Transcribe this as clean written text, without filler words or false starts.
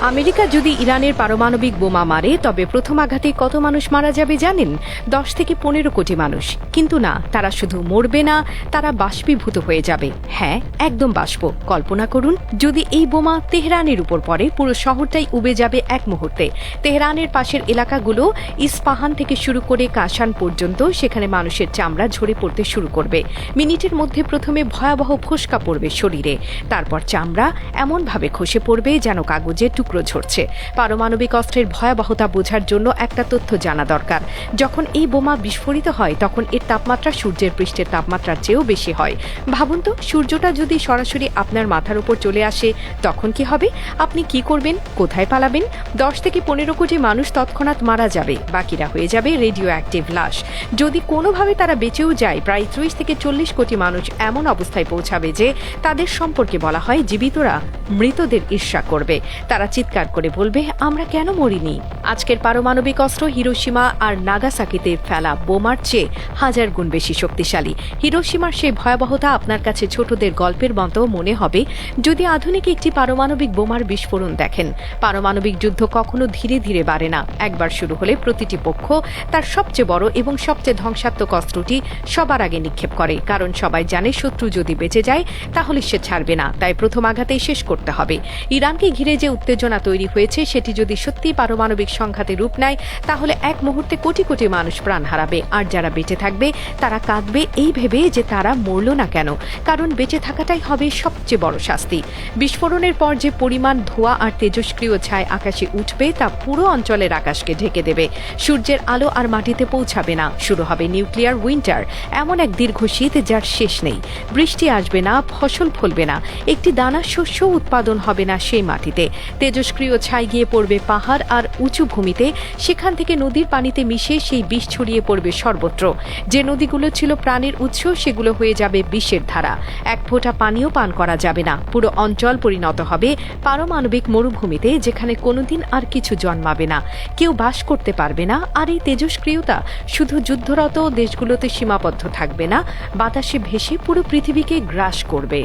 America যদি ইরানের পারমাণবিক বোমা মারে তবে প্রথম আঘাতে কত মানুষ মারা যাবে জানেন? 10 থেকে 15 কোটি মানুষ। কিন্তু না, তারা শুধু মরবে না, তারা বাষ্পীভূত হয়ে যাবে। হ্যাঁ, একদম বাষ্প। কল্পনা করুন, যদি এই বোমা তেহরানের উপর পড়ে, পুরো শহরটাই উবে যাবে এক মুহূর্তে। তেহরানের পাশের এলাকাগুলো, ইস্পাহান থেকে শুরু করে কাশান পর্যন্ত, সেখানে মানুষের চামড়া ঝরে পড়তে শুরু করবে। মিনিটের মধ্যে প্রথমে ভয়াবহ ফোস্কা পড়বে শরীরে, তারপর চামড়া এমনভাবে খসে পড়বে যেন কাগজের টুকরো ঝরছে। পারমাণবিক অস্ত্রের ভয়াবহতা বোঝার জন্য একটা তথ্য জানা দরকার। যখন এই বোমা বিস্ফোরিত হয় তখন এর তাপমাত্রা সূর্যের পৃষ্ঠের তাপমাত্রার চেয়েও বেশি হয়। ভাবুন তো, সূর্যটা যদি সরাসরি আপনার মাথার উপর চলে আসে তখন কি হবে? আপনি কি করবেন? কোথায় পালাবেন? 10 থেকে 15 কোটি মানুষ তৎক্ষণাৎ মারা যাবে, বাকিরা হয়ে যাবে রেডিও অ্যাক্টিভ লাশ। যদি কোনোভাবে তারা বেঁচেও যায়, প্রায় 30 থেকে 40 কোটি মানুষ এমন অবস্থায় পৌঁছাবে যে তাদের সম্পর্কে বলা হয় জীবিতরা মৃতদের ঈর্ষা করবে। তারা চিৎকার করে বলবে, আমরা কেন মরিনি? আজকের পারমাণবিক অস্ত্র হিরোশিমা আর নাগাসাকিতে ফেলা বোমার চেয়ে 1000 গুণ বেশি শক্তিশালী। হিরোশিমার সেই ভয়াবহতা আপনার কাছে ছোটদের গল্পের মতো মনে হবে যদি আধুনিক একটি পারমাণবিক বোমার বিস্ফোরণ দেখেন। পারমাণবিক যুদ্ধ কখনো ধীরে ধীরে বাড়ে না। একবার শুরু হলে প্রতিটি পক্ষ তার সবচেয়ে বড় এবং সবচেয়ে ধ্বংসাত্মক অস্ত্রটি সবার আগে নিক্ষেপ করে, কারণ সবাই জানে শত্রু যদি বেঁচে যায় তাহলে সে ছাড়বে না, তাই প্রথম আঘাতেই শেষ করতে হবে। ইরানকে ঘিরে যে উত্তেজনা তৈরি হয়েছে সেটি যদি সত্যিই পারমাণবিক সংঘাতে রূপ নেয় তাহলে এক মুহূর্তে কোটি কোটি মানুষ প্রাণ হারাবে, আর যারা বেঁচে থাকবে তারা কাঁদবে এই ভেবে যে তারা মরল না কেন, কারণ বেঁচে থাকাটাই হবে সবচেয়ে বড় শাস্তি। বিস্ফোরণের পর যে পরিমাণ ধোঁয়া আর তেজস্ক্রিয় ছাই আকাশে উঠবে তা পুরো অঞ্চলের আকাশকে ঢেকে দেবে। সূর্যের আলো আর মাটিতে পৌঁছাবে না। শুরু হবে নিউক্লিয়ার উইন্টার, এমন এক দীর্ঘ শীত যার শেষ নেই। বৃষ্টি আসবে না, ফসল ফলবে না, একটি দানা শস্য উৎপাদন হবে না সেই মাটিতে। তেজস্ক্রিয় ছাই গিয়ে পড়বে পাহাড় আর উঁচু ভূমিতে, সেখান থেকে নদীর পানিতে মিশে সেই বিষ ছড়িয়ে পড়বে সর্বত্র। যে নদীগুলো ছিল প্রাণের উৎস সেগুলো হয়ে যাবে বিষের ধারা। এক ফোঁটা পানিও পান করা যাবে না। পুরো অঞ্চল পরিণত হবে পারমাণবিক মরুভূমিতে, যেখানে কোনোদিন আর কিছু জন্মাবে না, কেউ বাস করতে পারবে না। আর এই তেজস্ক্রিয়তা শুধু যুদ্ধরত দেশগুলোতে সীমাবদ্ধ থাকবে না, বাতাসে ভেসে পুরো পৃথিবীকে গ্রাস করবে।